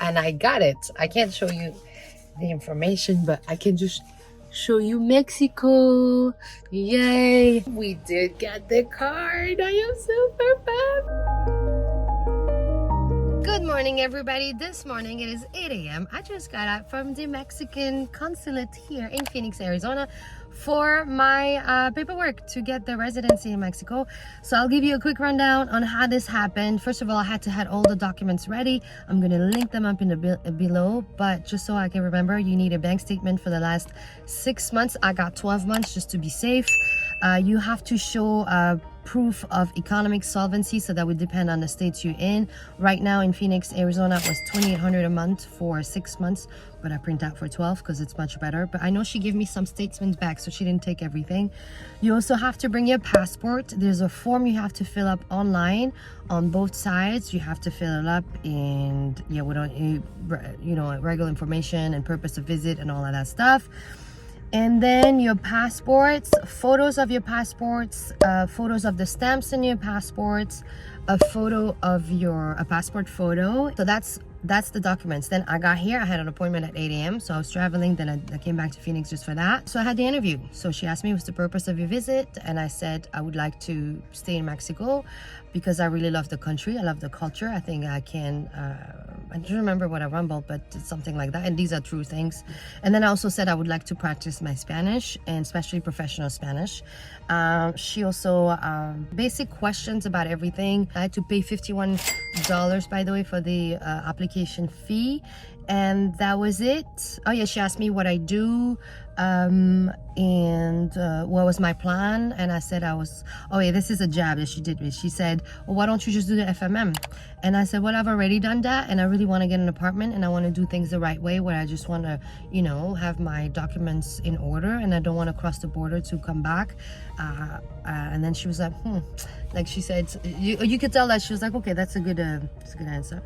and I got it. I can't show you the information, but I can just show you Mexico. Yay! We did get the card. I am super pumped. Good morning, everybody. This morning it is 8 a.m. I just got out from the Mexican consulate here in Phoenix, Arizona for my paperwork to get the residency in Mexico. So I'll give you a quick rundown on how this happened. First of all, I had to have all the documents ready. I'm going to link them up in the below, but just so I can remember, you need a bank statement for the last 6 months. I got 12 months just to be safe. You have to show proof of economic solvency, so that would depend on the states you're in. Right now in Phoenix, Arizona, it was $2,800 a month for 6 months, but I print out for 12 because it's much better. But I know she gave me some statements back, so she didn't take everything. You also have to bring your passport. There's a form you have to fill up online on both sides. You have to fill it up, and yeah, we don't, you know, regular information and purpose of visit and all of that stuff. And then your passports, photos of your passports, photos of the stamps in your passports, a photo of a passport photo. So that's the documents. Then I got here, I had an appointment at 8 a.m. So I was traveling, then I came back to Phoenix just for that. So I had the interview. So she asked me what's the purpose of your visit, and I said I would like to stay in Mexico because I really love the country, I love the culture. I think I can, I don't remember what I rumbled, but it's something like that, and these are true things. And then I also said I would like to practice my Spanish, and especially professional Spanish. She also, basic questions about everything. I had to pay $51, by the way, for the application fee, and that was it. Oh yeah, she asked me what I do, and what was my plan, and I said oh yeah, this is a jab that she did me. She said, well, why don't you just do the FMM? And I said, well, I've already done that, and I really want to get an apartment, and I want to do things the right way, where I just want to, you know, have my documents in order, and I don't want to cross the border to come back. And then she was like, like she said, you could tell that she was like, okay, that's a good answer.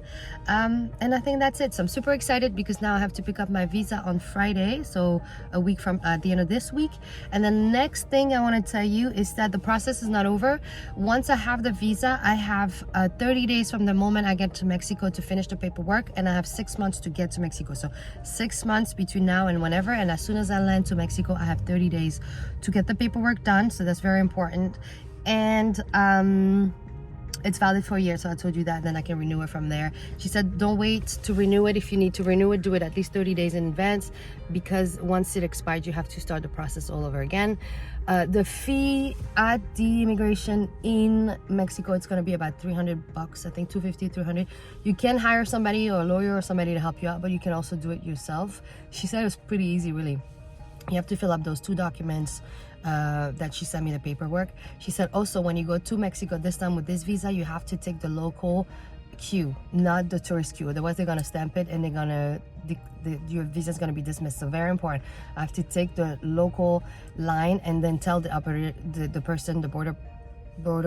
And I think that's it. So I'm super excited because now I have to pick up my visa on Friday, so a week from the end of this week. And the next thing I want to tell you is that the process is not over. Once I have the visa, I have 30 days from the moment I get to Mexico to finish the paperwork, and I have 6 months to get to Mexico. So 6 months between now and whenever, and as soon as I land to Mexico, I have 30 days to get the paperwork done. So that's very important. And it's valid for a year, so I told you that, then I can renew it from there. She said don't wait to renew it. If you need to renew it, do it at least 30 days in advance, because once it expired, you have to start the process all over again. The fee at the immigration in Mexico, it's going to be about $300, I think $250, $300. You can hire somebody or a lawyer or somebody to help you out, but you can also do it yourself. She said it was pretty easy, really. You have to fill up those 2 documents that she sent me, the paperwork. She said also, when you go to Mexico this time with this visa, you have to take the local queue, not the tourist queue. Otherwise they're gonna stamp it and they're gonna your visa is gonna be dismissed. So very important. I have to take the local line and then tell the operator, the person, the border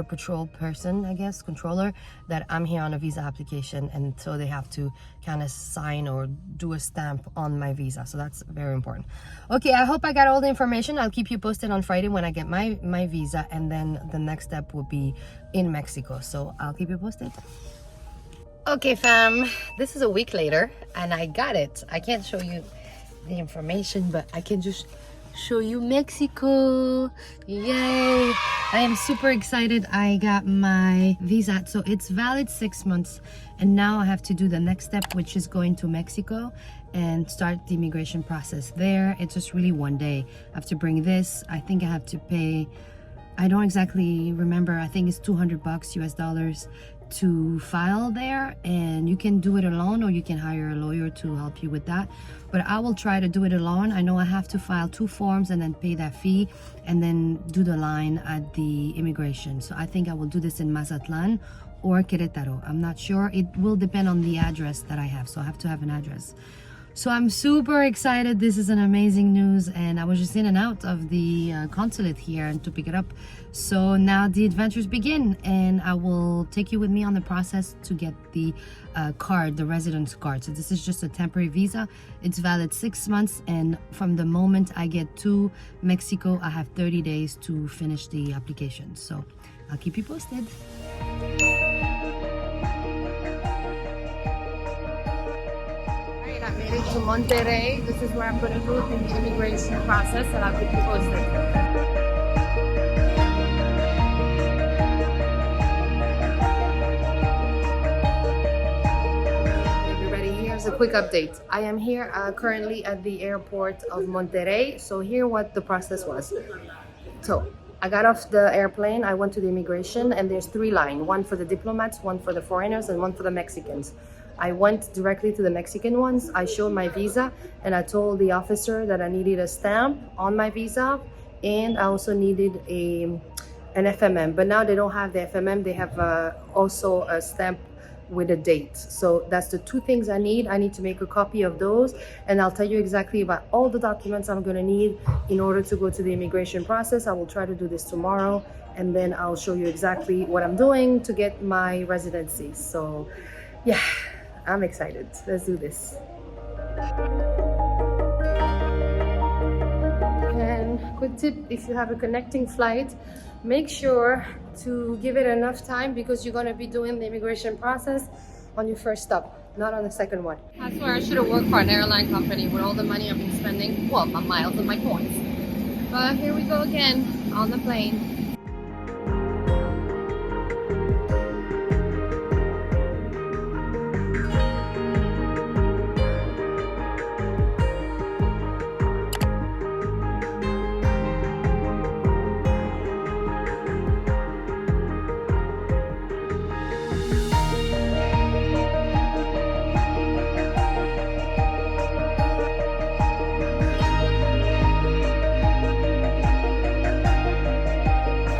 patrol person, I guess, controller, that I'm here on a visa application, and so they have to kind of sign or do a stamp on my visa. So that's very important. Okay, I hope I got all the information. I'll keep you posted on Friday when I get my visa, and then the next step will be in Mexico. So I'll keep you posted. Okay, fam, this is a week later, and I got it. I can't show you the information, but I can just show you Mexico. Yay! I am super excited. I got my visa, so it's valid 6 months, and now I have to do the next step, which is going to Mexico and start the immigration process there. It's just really one day. I have to bring this. I think I have to pay, I don't exactly remember, I think it's $200 US dollars to file there, and you can do it alone or you can hire a lawyer to help you with that, but I will try to do it alone. I know I have to file 2 forms and then pay that fee and then do the line at the immigration. So I think I will do this in Mazatlan or Querétaro. I'm not sure. It will depend on the address that I have, so I have to have an address. So I'm super excited. This is an amazing news, and I was just in and out of the consulate here and to pick it up. So now the adventures begin, and I will take you with me on the process to get the card, the residence card. So this is just a temporary visa. It's valid 6 months, and from the moment I get to Mexico, I have 30 days to finish the application. So I'll keep you posted. I made it to Monterrey. This is where I'm going to do the immigration process, and I'll keep you posted. Everybody, here's a quick update. I am here currently at the airport of Monterrey. So here what the process was. So I got off the airplane, I went to the immigration, and there's 3 lines. One for the diplomats, one for the foreigners, and one for the Mexicans. I went directly to the Mexican ones. I showed my visa, and I told the officer that I needed a stamp on my visa, and I also needed an FMM. But now they don't have the FMM, they have also a stamp with a date. So that's the 2 things I need. I need to make a copy of those, and I'll tell you exactly about all the documents I'm going to need in order to go to the immigration process. I will try to do this tomorrow, and then I'll show you exactly what I'm doing to get my residency. So yeah, I'm excited. Let's do this. And quick tip, if you have a connecting flight, make sure to give it enough time, because you're going to be doing the immigration process on your first stop, not on the second one. I swear I should have worked for an airline company with all the money I've been spending. Well, my miles and my points. But here we go again on the plane.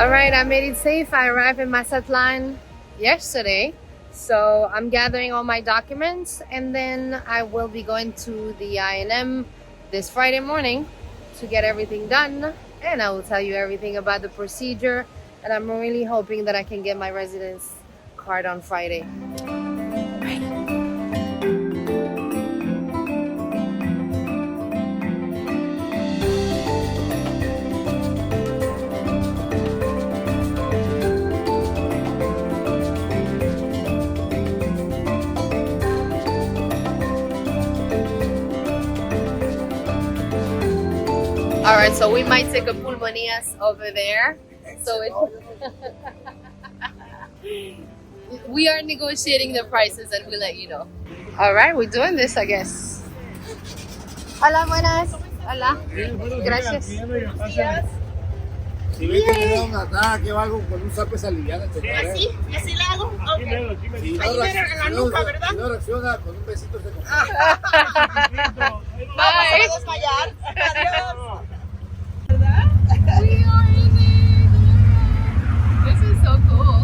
All right, I made it safe. I arrived in Mazatlan yesterday. So I'm gathering all my documents, and then I will be going to the INM this Friday morning to get everything done. And I will tell you everything about the procedure. And I'm really hoping that I can get my residence card on Friday. All right, so we might take a pulmonias over there. So we are negotiating the prices, and we'll let you know. All right, we're doing this, I guess. Hola, buenas. Hola. Gracias. Si ves que me da un ataque o algo, con un sapo se aliviana. ¿Así? ¿Así le hago? Ok. Ahí en la nuca, ¿verdad? Si no reacciona, con un besito se compra. Vamos a desmayar. Adiós. ¿Verdad? We are in it. This is so cool.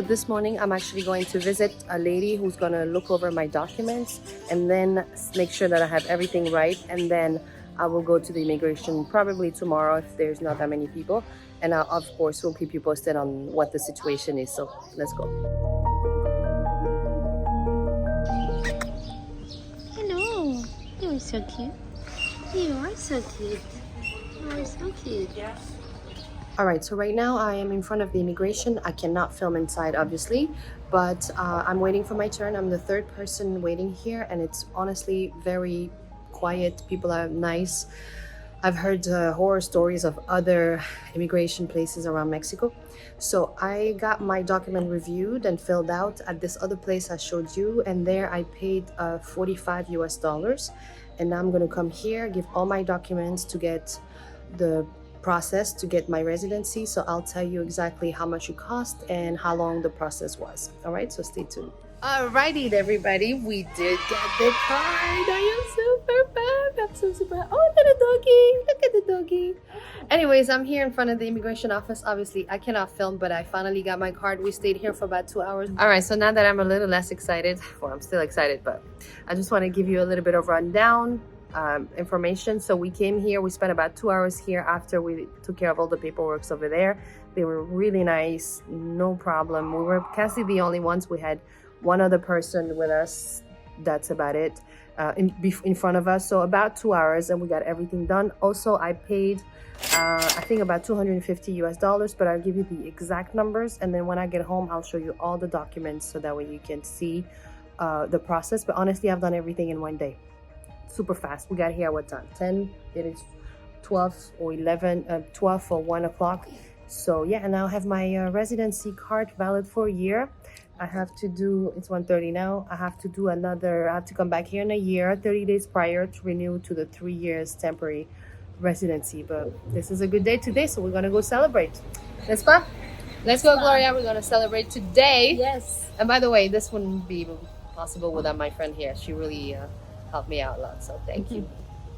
This morning I'm actually going to visit a lady who's going to look over my documents and then make sure that I have everything right, and then I will go to the immigration probably tomorrow if there's not that many people, and of course we'll keep you posted on what the situation is. So let's go. Hello, you're so cute. You are so cute. You are so cute. Yeah. All right, so right now I am in front of the immigration. I cannot film inside, obviously, but I'm waiting for my turn. I'm the 3rd person waiting here, and it's honestly very quiet. People are nice. I've heard horror stories of other immigration places around Mexico. So I got my document reviewed and filled out at this other place I showed you, and there I paid $45 US. And now I'm gonna come here, give all my documents to get the process to get my residency. So I'll tell you exactly how much it cost and how long the process was. All right, so stay tuned. Alrighty, everybody, we did get the card. I am super I'm so super. Oh, look at the doggy! Look at the doggy. Anyways, I'm here in front of the immigration office. Obviously, I cannot film, but I finally got my card. We stayed here for about 2 hours. All right, so now that I'm a little less excited, well, I'm still excited, but I just want to give you a little bit of rundown information. So we came here. We spent about 2 hours here after we took care of all the paperwork over there. They were really nice, no problem. We were Cassie the only ones. We had one other person with us. That's about it. In front of us, so about 2 hours, and we got everything done. Also, I paid I think about $250 US, but I'll give you the exact numbers, and then when I get home I'll show you all the documents so that way you can see the process. But honestly, I've done everything in one day, super fast. We got here at what time? 10. It is 12 or 11 12 or 1 o'clock. So yeah, and now I have my residency card valid for a year. I have to do, it's 1:30 now. I have to do another, I have to come back here in a year, 30 days prior, to renew to the 3 years temporary residency. But this is a good day today, so we're gonna go celebrate. Let's go. Let's go, Gloria. We're gonna celebrate today. Yes. And by the way, this wouldn't be possible without my friend here. She really helped me out a lot, so thank you.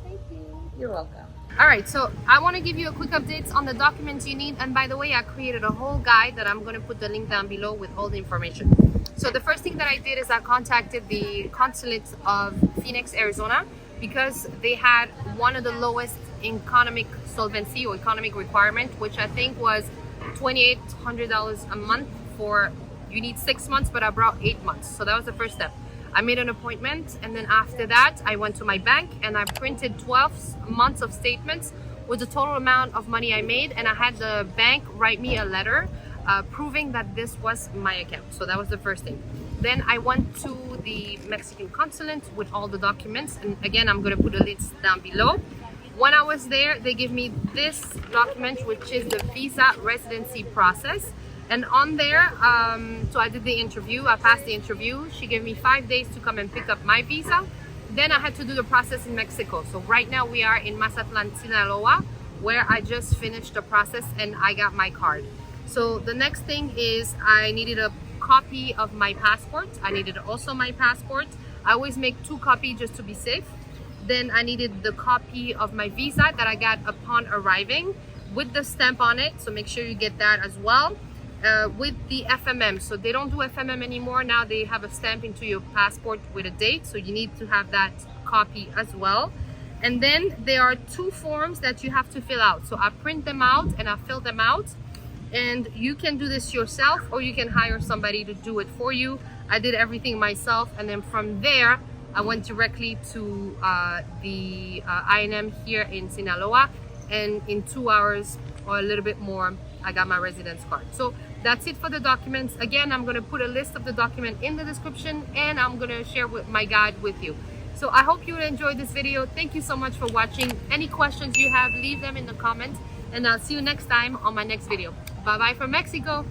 Thank you. You're welcome. All right, so I want to give you a quick update on the documents you need. And by the way, I created a whole guide that I'm going to put the link down below with all the information. So the first thing that I did is I contacted the consulate of Phoenix, Arizona, because they had one of the lowest economic solvency or economic requirement, which I think was $2,800 a month for, you need 6 months, but I brought 8 months. So that was the first step. I made an appointment, and then after that I went to my bank and I printed 12 months of statements with the total amount of money I made, and I had the bank write me a letter proving that this was my account. So that was the first thing. Then I went to the Mexican consulate with all the documents, and again I'm going to put a list down below. When I was there, they gave me this document, which is the visa residency process. And on there, so I did the interview, I passed the interview. She gave me 5 days to come and pick up my visa. Then I had to do the process in Mexico. So right now we are in Mazatlan, Sinaloa, where I just finished the process and I got my card. So the next thing is I needed a copy of my passport. I needed also my passport. I always make 2 copies just to be safe. Then I needed the copy of my visa that I got upon arriving with the stamp on it. So make sure you get that as well. With the FMM, so they don't do FMM anymore. Now they have a stamp into your passport with a date, so you need to have that copy as well. And then there are 2 forms that you have to fill out. So I print them out and I fill them out, and you can do this yourself or you can hire somebody to do it for you. I did everything myself, and then from there I went directly to the INM here in Sinaloa, and in 2 hours or a little bit more I got my residence card. So that's it for the documents. Again, I'm going to put a list of the document in the description, and I'm going to share with my guide with you. So I hope you enjoyed this video. Thank you so much for watching. Any questions you have, leave them in the comments, and I'll see you next time on my next video. Bye bye from Mexico.